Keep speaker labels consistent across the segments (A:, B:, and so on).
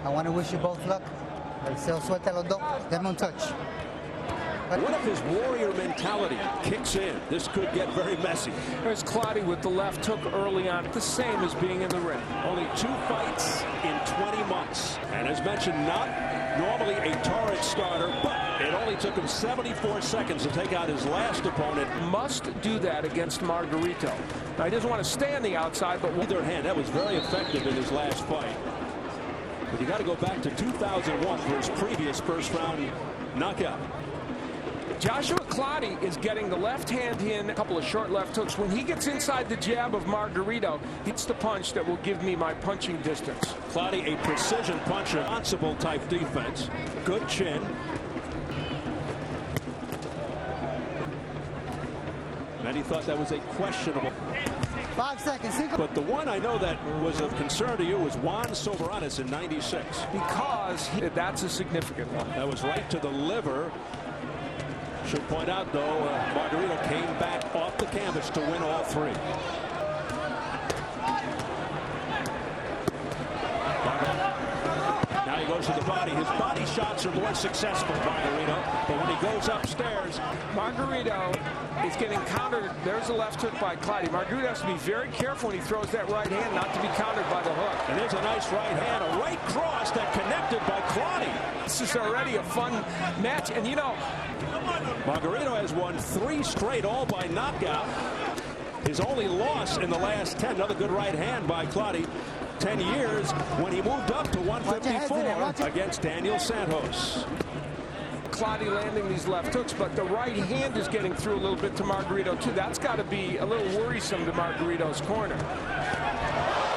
A: I want to wish you both luck. Deseo suerte a los dos. Denme un touch.
B: What if his warrior mentality kicks in? This could get very messy.
C: There's Clottey with the left hook early on. The same as being in the ring.
B: Only 2 fights in 20 months. And as mentioned, not normally a torrid starter, but it only took him 74 seconds to take out his last opponent.
C: Must do that against Margarito. Now, he doesn't want to stay on the outside, but
B: on the other hand, that was very effective in his last fight. But you got to go back to 2001 for his previous first-round knockout.
C: Joshua Clottey is getting the left hand in, a couple of short left hooks. When he gets inside the jab of Margarito, it's the punch that will give me my punching distance.
B: Clottey, a precision puncher, responsible type defense. Good chin. Many thought that was a questionable.
A: 5 seconds.
B: But the one I know that was of concern to you was Juan Soberanes in '96.
C: Because that's a significant one.
B: That was right to the liver. Should point out, though, Margarito came back off the canvas to win all 3. Now he goes to the body. His body shots are more successful, Margarito. But when he goes upstairs,
C: Margarito is getting countered. There's a left hook by Clottey. Margarito has to be very careful when he throws that right hand not to be countered by the hook.
B: And there's a nice right hand, a right cross that connected by Clottey.
C: This is already a fun match. And, you know,
B: Margarito has won 3 straight, all by knockout. His only loss in the last 10. Another good right hand by Clottey. 10 years when he moved up to 154 against Daniel Santos.
C: Clottey landing these left hooks, but the right hand is getting through a little bit to Margarito, too. That's got to be a little worrisome to Margarito's corner.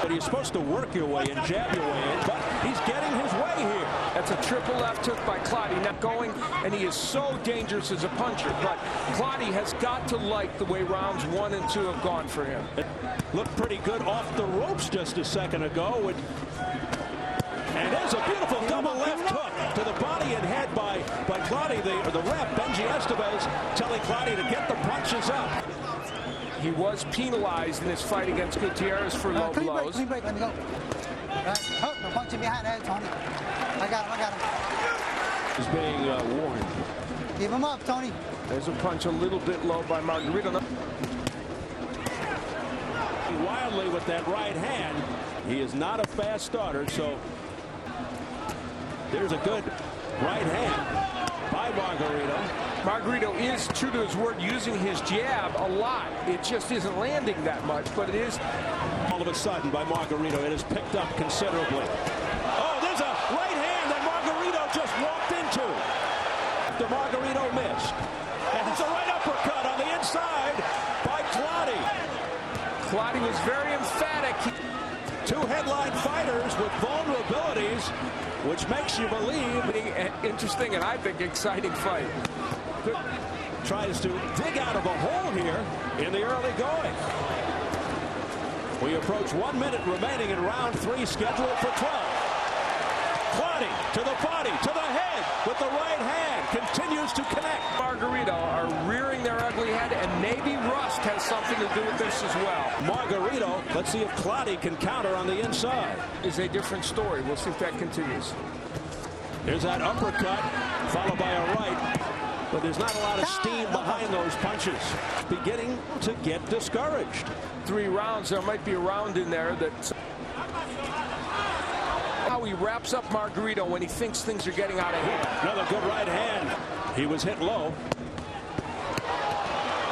B: But you're supposed to work your way and jab your way in, but he's getting his way here.
C: That's a triple left hook by Clottey. Not going, and he is so dangerous as a puncher. But Clottey has got to like the way rounds 1 and 2 have gone for him.
B: It looked pretty good off the ropes just a second ago. And there's a beautiful double left hook to the body and head by Clottey. The ref, Benji Estevez, telling Clottey to get the punches up.
C: He was penalized in this fight against Gutierrez for low blows.
A: Clean break, let me go. Oh, no punching behind that, Tony. I got him.
B: He's being warned.
A: Keep him up, Tony.
C: There's a punch a little bit low by Margarito.
B: Wildly with that right hand. He is not a fast starter, so there's a good right hand by Margarito.
C: Margarito is true to his word, using his jab a lot. It just isn't landing that much, but it is.
B: All of a sudden by Margarito, it has picked up considerably. Oh, there's a right hand that Margarito just walked into. The Margarito missed. And it's a right uppercut on the inside by Clottey.
C: Clottey was very emphatic.
B: 2 headline fighters with vulnerabilities, which makes you believe.
C: An interesting and I think exciting fight.
B: Tries to dig out of a hole here in the early going. We approach 1 minute remaining in round 3, scheduled for 12. Clottey to the body, to the head with the right hand, continues to connect.
C: Margarito are rearing their ugly head, and maybe rust has something to do with this as well.
B: Margarito, let's see if Clottey can counter on the inside.
C: Is a different story. We'll see if that continues.
B: There's that uppercut, followed by a right. But there's not a lot of steam behind those punches. Beginning to get discouraged.
C: 3 rounds. There might be a round in there that. How he wraps up Margarito when he thinks things are getting out of hand.
B: Another good right hand. He was hit low.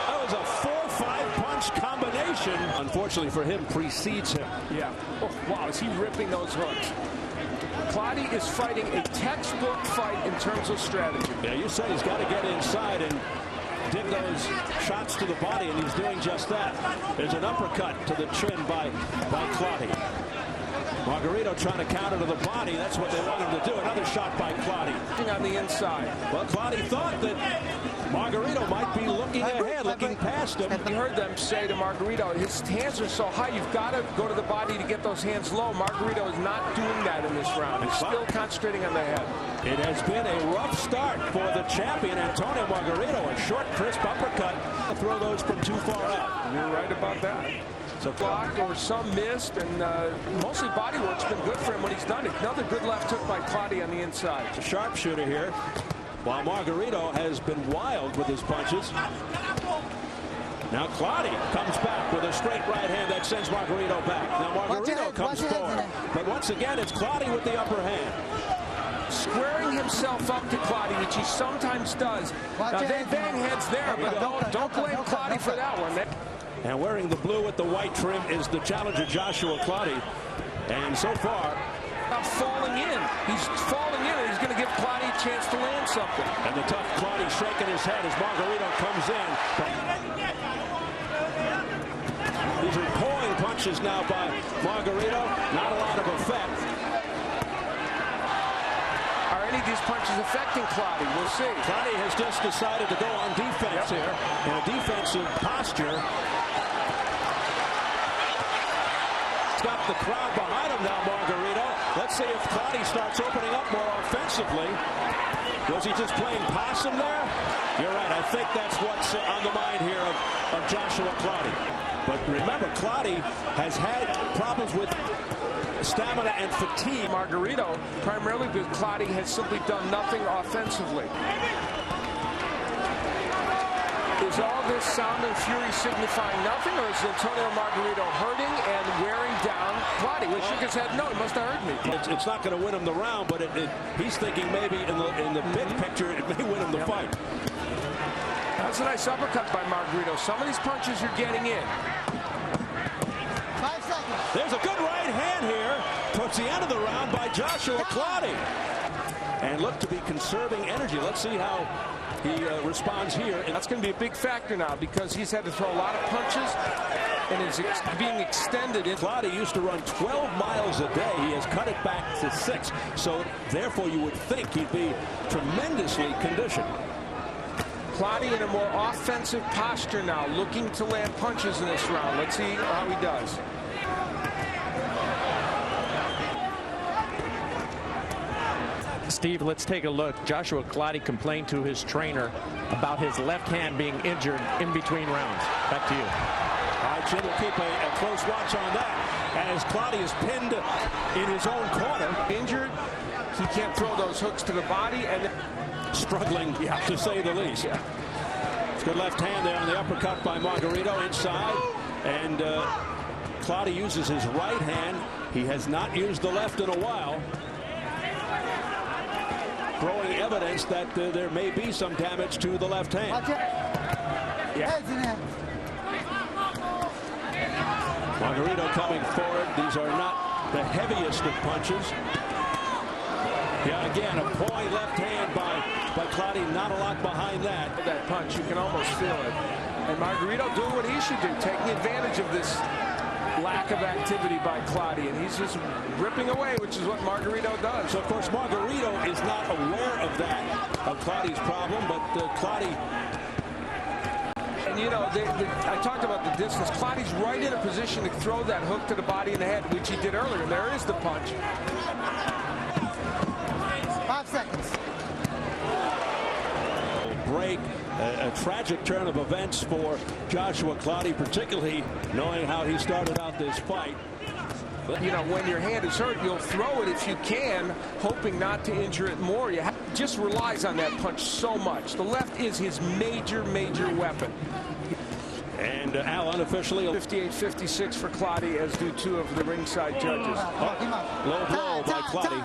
B: That was a 4-5 punch combination. Unfortunately for him, precedes him.
C: Yeah. Oh, wow, is he ripping those hooks? Clottey is fighting a textbook fight in terms of strategy.
B: Yeah, you say he's got to get inside and dig those shots to the body, and he's doing just that. There's an uppercut to the chin by Clottey. Margarito trying to counter to the body. That's what they want him to do. Another shot by Clottey.
C: On the inside.
B: Well, Clottey thought that Margarito might be looking ahead, looking past him.
C: You heard them say to Margarito, his hands are so high, you've got to go to the body to get those hands low. Margarito is not doing that in this round. He's still concentrating on the head.
B: It has been a rough start for the champion, Antonio Margarito. A short, crisp uppercut. Throw those from too far out.
C: You're right about that.
B: So
C: blocked or some missed, and mostly body work's been good for him when he's done it. Another good left hook by Clottey on the inside.
B: Sharpshooter here, while Margarito has been wild with his punches. Now Clottey comes back with a straight right hand that sends Margarito back. Now Margarito comes forward, but once again it's Clottey with the upper hand.
C: Squaring himself up to Clottey, which he sometimes does. Now they bang heads there, but don't blame Clottey for that one.
B: And wearing the blue with the white trim is the challenger Joshua Clottey. And so far,
C: falling in. He's falling in, and he's going to give Clottey a chance to land something.
B: And the tough Clottey shaking his head as Margarito comes in. These are pulling punches now by Margarito. Not a lot of effect.
C: Are any of these punches affecting Clottey? We'll see.
B: Clottey has just decided to go on defense here in a defensive posture. He's got the crowd behind him now, Margarito. Let's see if Clottey starts opening up more offensively. Was he just playing possum there? You're right. I think that's what's on the mind here of Joshua Clottey. But remember, Clottey has had problems with stamina and fatigue.
C: Margarito, primarily because Clottey has simply done nothing offensively. Is all this sound and fury signifying nothing, or is Antonio Margarito hurting and wearing down Clottey? Well, shook his head, no, it must have hurt me.
B: It's not going to win him the round, but he's thinking maybe in the big picture it may win him the fight.
C: That's a nice uppercut by Margarito. Some of these punches you're getting in.
A: 5 seconds.
B: There's a good right hand here towards the end of the round by Joshua Clottey. And look to be conserving energy. Let's see how he responds here. And
C: that's going to be a big factor now because he's had to throw a lot of punches and is being extended.
B: Clottey used to run 12 miles a day. He has cut it back to 6. So therefore you would think he'd be tremendously conditioned.
C: Clottey in a more offensive posture now, looking to land punches in this round. Let's see how he does.
D: Steve, let's take a look. Joshua Clottey complained to his trainer about his left hand being injured in between rounds. Back to you.
B: All right, Jim will keep a close watch on that as Clottey is pinned in his own corner.
C: Injured, he can't throw those hooks to the body, and
B: struggling, to say the least. It's good left hand there on the uppercut by Margarito inside, and Clottey uses his right hand. He has not used the left in a while. Growing evidence that there may be some damage to the left hand. Margarito coming forward. These are not the heaviest of punches. Yeah, again, a pulling left hand by Clottey. Not a lot behind that.
C: That punch, you can almost feel it. And Margarito doing what he should do, taking advantage of this lack of activity by Clottey, and he's just ripping away, which is what Margarito does.
B: So, of course, Margarito is not aware of that, of Clottey's problem, but Clottey.
C: And, you know, I talked about the distance. Clottey's right in a position to throw that hook to the body and the head, which he did earlier, and there is the punch.
A: 5 seconds.
B: Break. A tragic turn of events for Joshua Clottey, particularly knowing how he started out this fight.
C: You know, when your hand is hurt, you'll throw it if you can, hoping not to injure it more. Just relies on that punch so much. The left is his major weapon.
B: And Al unofficially
C: 58-56 for Clottey, as do 2 of the ringside judges.
B: Low blow by Clottey.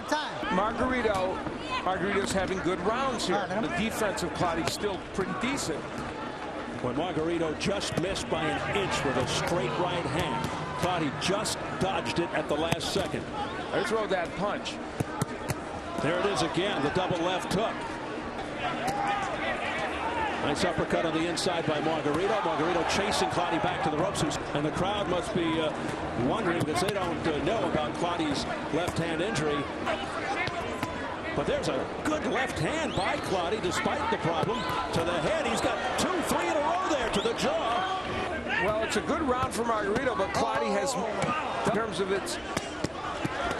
C: Margarito's having good rounds here. The defense of Clottey's still pretty decent.
B: When Margarito just missed by an inch with a straight right hand, Clottey just dodged it at the last second.
C: They throw that punch.
B: There it is again, the double left hook. Nice uppercut on the inside by Margarito. Margarito chasing Clottey back to the ropes. And the crowd must be wondering, because they don't know about Clottey's left hand injury. But there's a good left hand by Clottey despite the problem. To the head, he's got 2, 3 in a row there to the jaw.
C: Well, it's a good round for Margarito, but Clottey has, in terms of its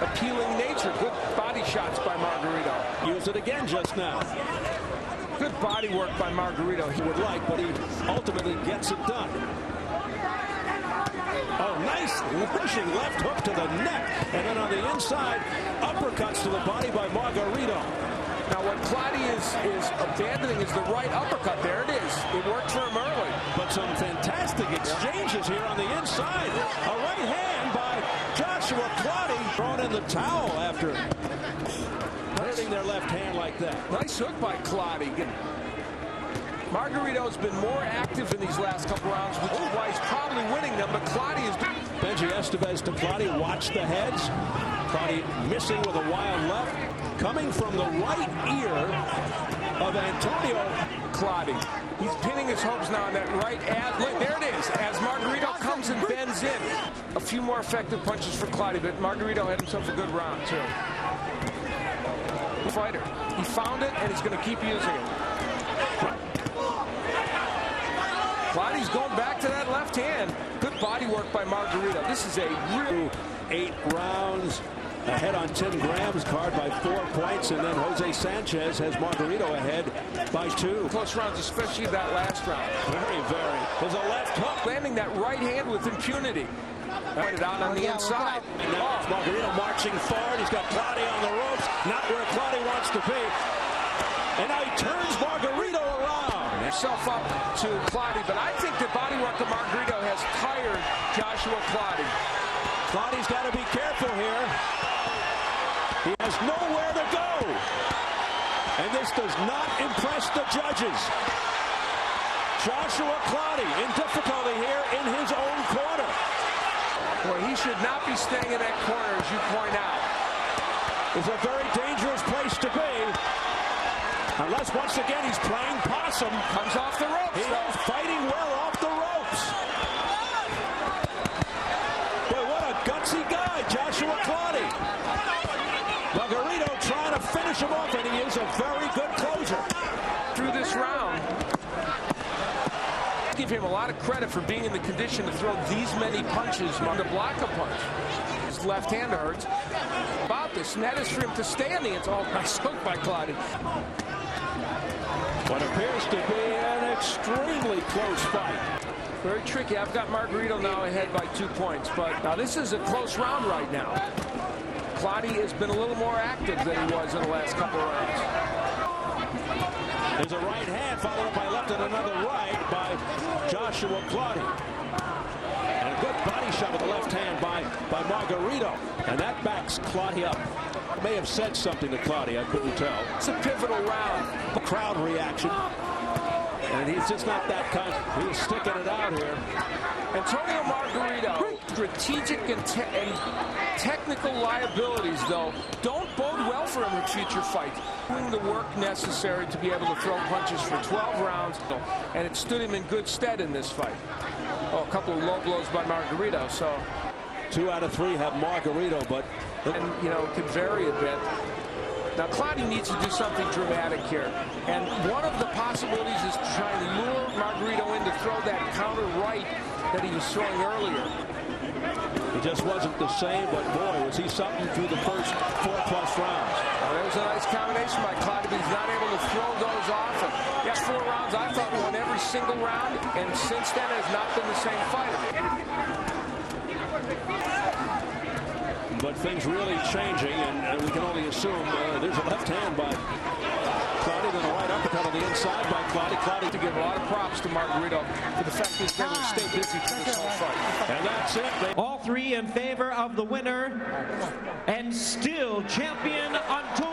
C: appealing nature, good body shots by Margarito.
B: Used it again just now.
C: Good body work by Margarito.
B: He would like, but he ultimately gets it done. Oh, nice lynching left hook to the neck. And then on the inside, uppercuts to the body by Margarito.
C: Now what Clottey is abandoning is the right uppercut. There it is. It worked for him early.
B: But some fantastic exchanges here on the inside. A right hand by Joshua Clottey. Thrown in the towel after hurting their left hand like that.
C: Nice hook by Clottey. Margarito's been more active in these last couple rounds, which is why he's probably winning them, but Clottey is...
B: Benji Estevez to Clottey. Watch the heads. Clottey missing with a wild left. Coming from the right ear of Antonio.
C: Clottey. He's pinning his hopes now on that right ad. Look, there it is, as Margarito comes and bends in. A few more effective punches for Clottey, but Margarito had himself a good round, too. Fighter. He found it, and he's going to keep using it. Clottey's going back to that left hand. Good body work by Margarito. This is a real
B: 8 rounds. Ahead on Tim Graham's card by 4 points, and then Jose Sanchez has Margarito ahead by 2.
C: Close rounds, especially that last round.
B: Very. There's a left hook.
C: Landing that right hand with impunity. Pointed out on the inside.
B: And now it's Margarito marching forward. He's got Clottey on the ropes. Not where Clottey wants to be. And now he turns Margarito around.
C: Himself up to Clottey, but I think the body work of Margarito has tired Joshua Clottey.
B: Clottey's got to be careful here. He has nowhere to go. And this does not impress the judges. Joshua Clottey in difficulty here in his own corner.
C: Boy, he should not be staying in that corner, as you point out.
B: It's a very dangerous place to be. Unless, once again, he's playing possum.
C: Comes off the ropes.
B: He is fighting well off the ropes. Boy, what a gutsy guy, Joshua Clottey. Margarito trying to finish him off, and he is a very good closer.
C: Through this round, I give him a lot of credit for being in the condition to throw these many punches on the block a punch. His left hand hurts. About this, and that is for him to stay on the inside. Oh, nice hook by Clottey.
B: What appears to be an extremely close fight.
C: Very tricky. I've got Margarito now ahead by 2 points, but now this is a close round right now. Clottey has been a little more active than he was in the last couple of rounds.
B: There's a right hand followed up by left and another right by Joshua Clottey. And a good body shot with the left hand by Margarito. And that backs Clottey up. May have said something to Clottey, I couldn't tell.
C: It's a pivotal round.
B: The crowd reaction. And he's just not that kind. He's sticking it out here.
C: Antonio Margarito, strategic and technical liabilities, though, don't bode well for him in future fights. Doing the work necessary to be able to throw punches for 12 rounds, and it stood him in good stead in this fight. Oh, a couple of low blows by Margarito, so...
B: 2 out of 3 have Margarito, but...
C: And, you know, it can vary a bit. Now, Clottey needs to do something dramatic here. And one of the possibilities is to try and lure Margarito in to throw that counter right that he was throwing earlier.
B: He just wasn't the same, but boy, was he something through the first 4+ rounds.
C: Well, there was a nice combination by Clottey, but he's not able to throw those often. Yes, 4 rounds, I thought won every single round, and since then has not been the same fighter. But
B: things really changing, and we can only assume there's a left hand by Clottey, then a right uppercut on the inside by Clottey. Clottey
C: to give a lot of props to Margarito for the fact that he's able to stay busy through this whole fight.
B: And that's it.
E: All 3 in favor of the winner and still champion Antonio.